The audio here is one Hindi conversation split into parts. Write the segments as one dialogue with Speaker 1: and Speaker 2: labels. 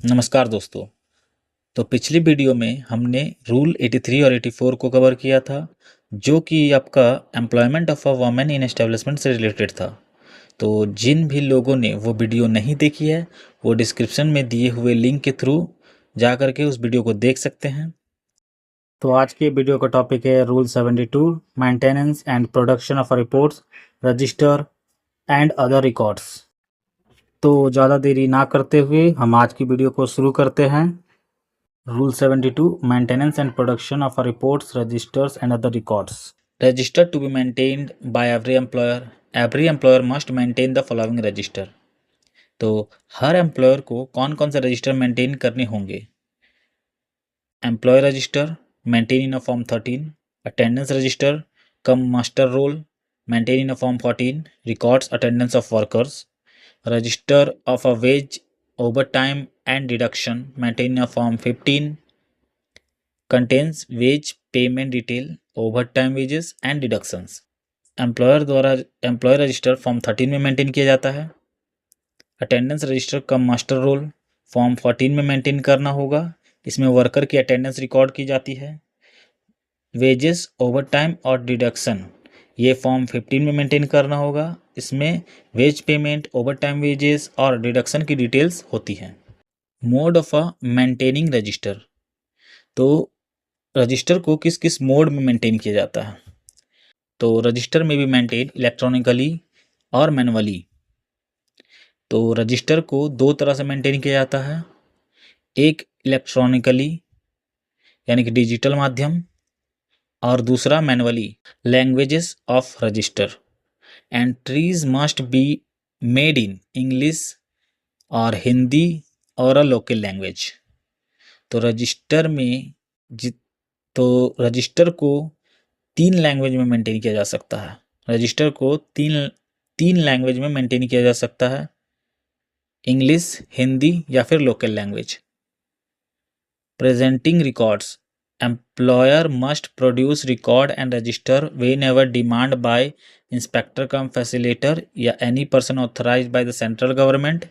Speaker 1: नमस्कार दोस्तों। तो पिछली वीडियो में हमने रूल 83 और 84 को कवर किया था, जो कि आपका employment of a women in establishment से रिलेटेड था। तो जिन भी लोगों ने वो वीडियो नहीं देखी है, वो डिस्क्रिप्शन में दिए हुए लिंक के थ्रू जा करके उस वीडियो को देख सकते हैं। तो आज के वीडियो का टॉपिक है rule 72, maintenance and production of reports, register and other records. तो ज़्यादा देरी ना करते हुए हम आज की वीडियो को शुरू करते हैं। Rule 72, Maintenance and Production of Reports, Registers and Other Records. Register to be maintained by every employer. Every employer must maintain the following register. तो हर एम्प्लॉयर को कौन कौन से रजिस्टर मेंटेन करने होंगे? Employ register maintain in a form 13, attendance register cum master roll maintain in a form 14, records attendance of workers, register of a wage overtime and deduction maintained in a form 15, contains wage payment detail, overtime wages and deductions. Employer द्वारा एम्प्लॉय रजिस्टर फॉर्म 13 में मेंटेन किया जाता है। Attendance register cum master role form 14 में मेंटेन करना होगा। इसमें वर्कर की अटेंडेंस रिकॉर्ड की जाती है। वेजेस, ओवरटाइम और डिडक्शन ये फॉर्म 15 में मेंटेन करना होगा। इसमें वेज पेमेंट, ओवरटाइम वेजेस और डिडक्शन की डिटेल्स होती हैं। Mode of a maintaining register, तो रजिस्टर को किस किस मोड में मेंटेन किया जाता है? तो रजिस्टर में भी मेंटेन इलेक्ट्रॉनिकली और मैनुअली। तो रजिस्टर को दो तरह से मेंटेन किया जाता है, एक इलेक्ट्रॉनिकली यानी कि डिजिटल माध्यम और दूसरा manually. Languages of register, entries must be made in English और हिंदी और अ लोकल लैंग्वेज। तो रजिस्टर में रजिस्टर को 3 लैंग्वेज में मेंटेन किया जा सकता है। रजिस्टर को तीन लैंग्वेज में मेंटेन किया जा सकता है, इंग्लिश, हिंदी या फिर local language. Presenting records, employer must produce record and register whenever demand by inspector cum facilitator या any person authorised by the central government.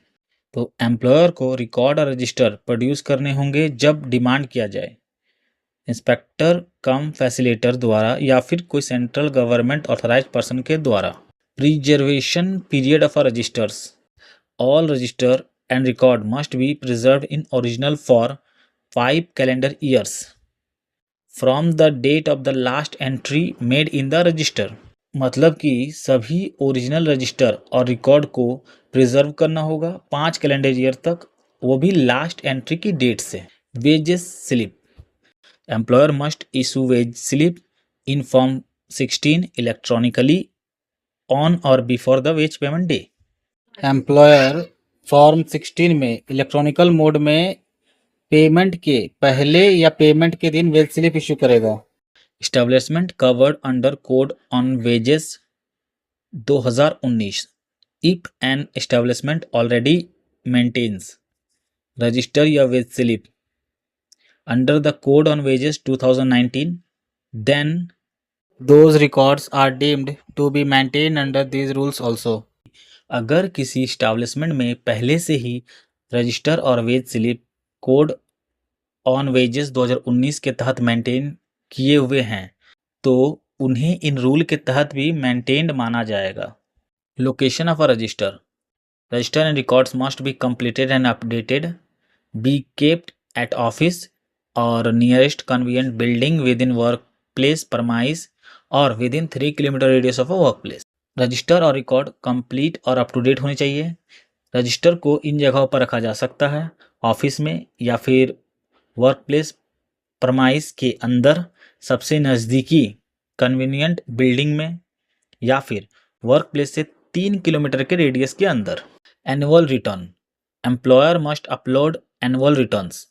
Speaker 1: तो एम्प्लॉयर को रिकॉर्ड और रजिस्टर प्रोड्यूस करने होंगे जब डिमांड किया जाए इंस्पेक्टर कम फैसिलेटर द्वारा या फिर कोई सेंट्रल गवर्नमेंट ऑथराइज्ड पर्सन के द्वारा। Preservation period of registers, all register and record must be preserved in original for 5 calendar years from the date of the last entry made in the register. मतलब कि सभी ओरिजिनल रजिस्टर और रिकॉर्ड को प्रिजर्व करना होगा 5 कैलेंडर ईयर तक, वो भी लास्ट एंट्री की डेट से। Wages slip, employer must issue wage slip in form 16 electronically on और before the veg payment day. Employer form 16 में इलेक्ट्रॉनिकल मोड में पेमेंट के पहले या पेमेंट के दिन वेज स्लिप इशू करेगा। Establishment covered under code on wages 2019, if an establishment already maintains register या wage slip under the code on wages 2019, then those records are deemed to be maintained under these rules also. अगर किसी इस्टेब्लिशमेंट में पहले से ही रजिस्टर और wage slip code on wages 2019 के तहत मेंटेन किए हुए हैं, तो उन्हें इन रूल के तहत भी मेंटेन्ड माना जाएगा। Location of a register, register and records must be completed and updated, be kept at office और nearest convenient building within work place premises और within 3 kilometre radius of a work place. Register और रिकॉर्ड कंप्लीट और अप टू डेट होनी चाहिए। रजिस्टर को इन जगहों पर रखा जा सकता है, ऑफिस में या फिर वर्क प्लेस परमाइज के अंदर सबसे नज़दीकी कन्वीनियंट बिल्डिंग में या फिर वर्क प्लेस से 3 किलोमीटर के रेडियस के अंदर। Annual return, employer must upload annual returns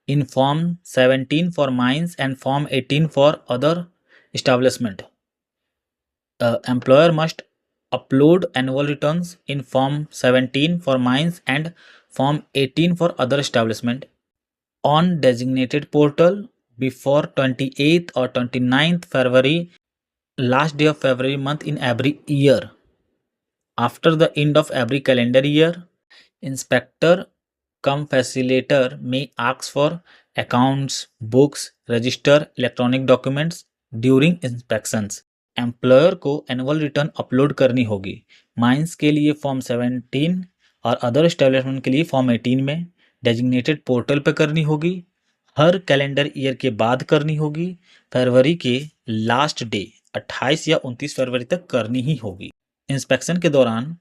Speaker 1: in Form 17 for mines and Form 18 for other establishment. Employer must upload annual returns in Form 17 for mines and Form 18 for other establishment on designated portal before 28th or 29th February, last day of February month in every year. After the end of every calendar year, inspector come facilitator में ask for accounts, books, register, electronic documents during inspections. Employer को एनुअल रिटर्न अपलोड करनी होगी। माइंस के लिए फॉर्म 17 और अदर एस्टेब्लिशमेंट के लिए फॉर्म 18 में डेजिग्नेटेड पोर्टल पर करनी होगी। हर कैलेंडर ईयर के बाद करनी होगी। फरवरी के लास्ट डे 28 या 29 फरवरी तक करनी ही होगी। इंस्पेक्शन के दौरान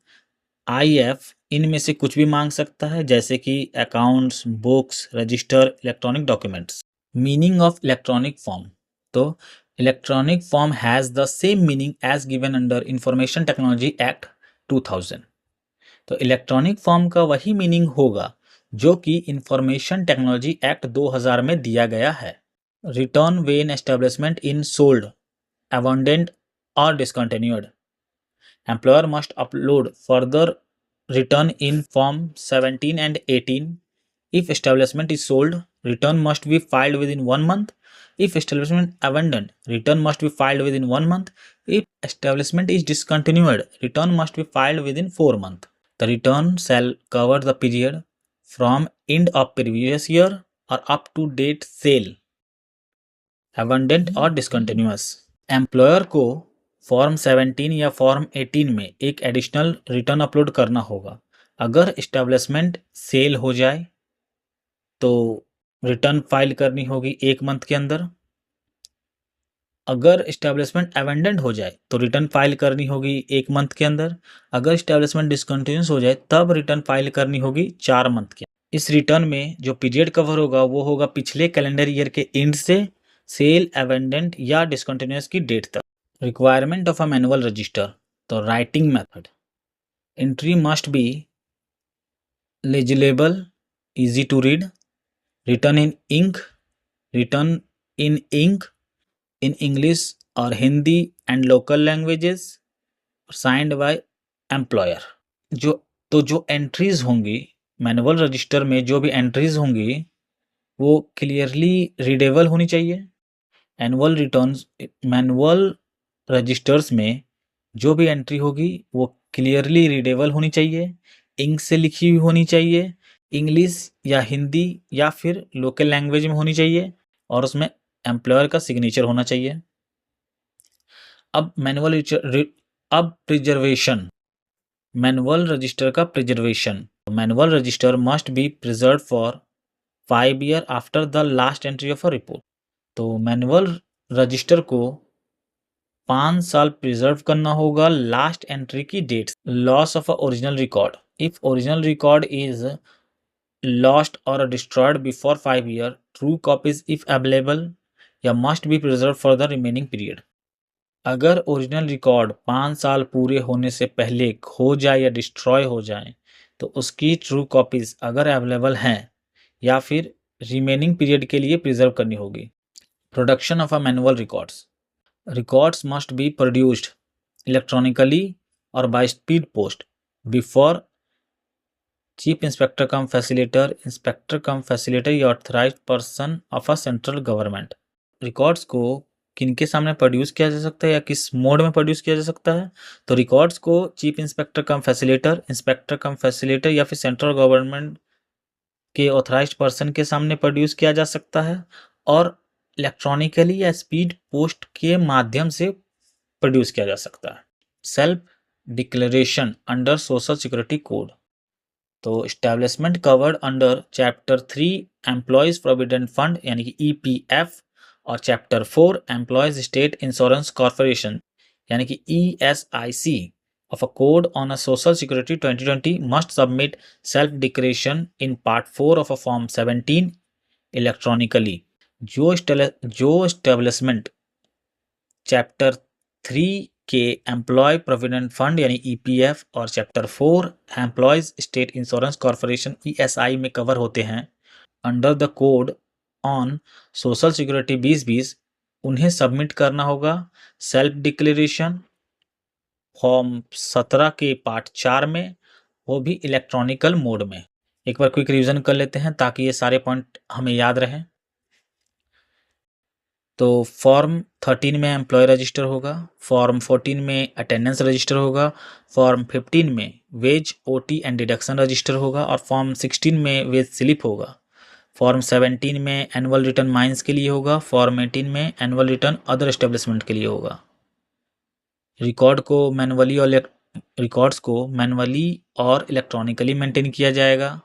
Speaker 1: आईएफ इनमें से कुछ भी मांग सकता है, जैसे कि accounts, books, register, electronic documents. Meaning of electronic form. तो electronic form has the same meaning as given under information technology act 2000। तो इलेक्ट्रॉनिक फॉर्म का वही मीनिंग होगा जो कि इंफॉर्मेशन टेक्नोलॉजी एक्ट 2000 में दिया गया है। Return when establishment in sold, abundant और discontinued. Employer must upload further return in Form 17 and 18. If establishment is sold, return must be filed within 1 month. If establishment abandoned, return must be filed within 1 month. If establishment is discontinued, return must be filed within 4 months. The return shall cover the period from end of previous year or up to date sale, abandoned or discontinuous. Employer को फॉर्म 17 या फॉर्म 18 में एक एडिशनल रिटर्न अपलोड करना होगा। अगर इस्टेब्लिशमेंट सेल हो जाए तो रिटर्न फाइल करनी होगी 1 मंथ के अंदर। अगर इस्टेब्लिशमेंट अबैंडन हो जाए तो रिटर्न फाइल करनी होगी 1 मंथ के अंदर। अगर इस्टेब्लिशमेंट डिसकंटिन्यूस हो जाए तब रिटर्न फाइल करनी होगी 4 मंथ के। इस रिटर्न में जो पीरियड कवर होगा वो होगा पिछले कैलेंडर ईयर के एंड से सेल, अबैंडन या डिसकंटिन्यूस की डेट तक। Requirement of a manual register. तो writing method. Entry must be legible, easy to read, written in ink, in English or Hindi and local languages, signed by employer. जो एंट्रीज होंगी मैनुअल रजिस्टर में, जो भी एंट्रीज होंगी वो क्लियरली रीडेबल होनी चाहिए। मैनुअल रजिस्टर्स में जो भी एंट्री होगी वो क्लियरली रीडेबल होनी चाहिए, इंक से लिखी हुई होनी चाहिए, इंग्लिश या हिंदी या फिर लोकल लैंग्वेज में होनी चाहिए और उसमें एम्प्लॉयर का सिग्नेचर होना चाहिए। अब प्रिजर्वेशन, मैनुअल रजिस्टर का preservation. Manual register must be preserve for 5 year after the last entry of a report. तो मैनुअल रजिस्टर को 5 साल प्रिजर्व करना होगा लास्ट एंट्री की date. Loss of a original record. If original record is lost और destroyed before 5 year, true copies if available या must be preserve for the remaining period. अगर ओरिजिनल रिकॉर्ड 5 साल पूरे होने से पहले खो जाए या डिस्ट्रॉय हो जाए तो उसकी ट्रू कॉपीज अगर अवेलेबल हैं या फिर रिमेनिंग पीरियड के लिए प्रिजर्व करनी होगी। Production of a manual records. Records must be produced electronically or by speed post before chief inspector cum facilitator या authorized person of a central government। Records को किनके सामने प्रोड्यूस किया जा सकता है या किस मोड में प्रोड्यूस किया जा सकता है? तो रिकॉर्ड्स को चीफ इंस्पेक्टर कम फैसिलिटेटर, इंस्पेक्टर कम फैसिलिटेटर या फिर सेंट्रल गवर्नमेंट के ऑथराइज्ड पर्सन के सामने प्रोड्यूस किया जा सकता है और इलेक्ट्रॉनिकली या स्पीड पोस्ट के माध्यम से प्रोड्यूस किया जा सकता है। Self declaration under social security code. तो establishment covered under chapter 3 employees provident fund यानी कि ईपीएफ और chapter 4 employees state insurance corporation यानी कि ESIC of a code on a social security 2020 must submit self declaration in part 4 of a form 17 electronically। जो एस्टेब्लिशमेंट चैप्टर 3 के एम्प्लॉय प्रोविडेंट फंड यानी ईपीएफ और chapter 4 employees state insurance corporation ESI में कवर होते हैं under the code on social security 2020, उन्हें सबमिट करना होगा सेल्फ डिक्लेरेशन फॉर्म 17 के पार्ट 4 में, वो भी इलेक्ट्रॉनिकल मोड में। एक बार क्विक रिवीजन कर लेते हैं ताकि ये सारे पॉइंट हमें याद रहें। तो फॉर्म 13 में एम्प्लॉय रजिस्टर होगा, फॉर्म 14 में अटेंडेंस रजिस्टर होगा, फॉर्म 15 में wage OT and deduction register होगा और फॉर्म 16 में वेज स्लिप होगा। फॉर्म 17 में एनुअल रिटर्न माइंस के लिए होगा, फॉर्म 18 में एनुअल रिटर्न अदर एस्टेब्लिशमेंट के लिए होगा। रिकॉर्ड्स को मैनुअली और इलेक्ट्रॉनिकली मेंटेन किया जाएगा।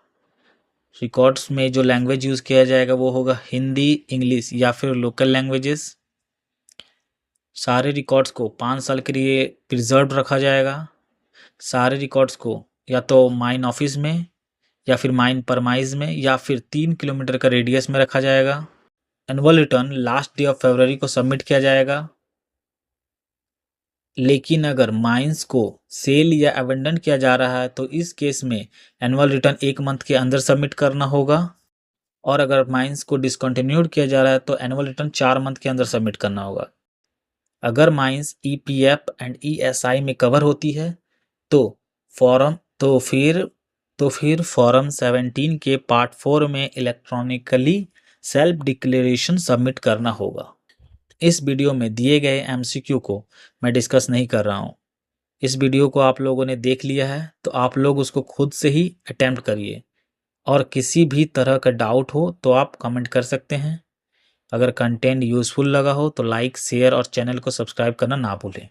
Speaker 1: रिकॉर्ड्स में जो लैंग्वेज यूज़ किया जाएगा वो होगा हिंदी, इंग्लिश या फिर लोकल लैंग्वेजेस। सारे रिकॉर्ड्स को 5 साल के लिए प्रिजर्व रखा जाएगा। सारे रिकॉर्ड्स को या तो माइन ऑफिस में या फिर माइन परमाइज में या फिर 3 किलोमीटर का रेडियस में रखा जाएगा। Annual return last day of February को सबमिट किया जाएगा। लेकिन अगर माइंस को सेल या अबेंडन किया जा रहा है तो इस केस में एनुअल रिटर्न 1 मंथ के अंदर सबमिट करना होगा, और अगर माइंस को डिसकंटिन्यूड किया जा रहा है तो एनुअल रिटर्न 4 मंथ के अंदर सबमिट करना होगा। अगर माइंस ईपीएफ एंड ईएसआई में कवर होती है तो फिर फॉर्म 17 के पार्ट 4 में इलेक्ट्रॉनिकली सेल्फ डिक्लेरेशन सबमिट करना होगा। इस वीडियो में दिए गए एमसीक्यू को मैं डिस्कस नहीं कर रहा हूँ। इस वीडियो को आप लोगों ने देख लिया है तो आप लोग उसको खुद से ही अटेम्प्ट करिए, और किसी भी तरह का डाउट हो तो आप कमेंट कर सकते हैं। अगर कंटेंट यूज़फुल लगा हो तो लाइक, शेयर और चैनल को सब्सक्राइब करना ना भूलें।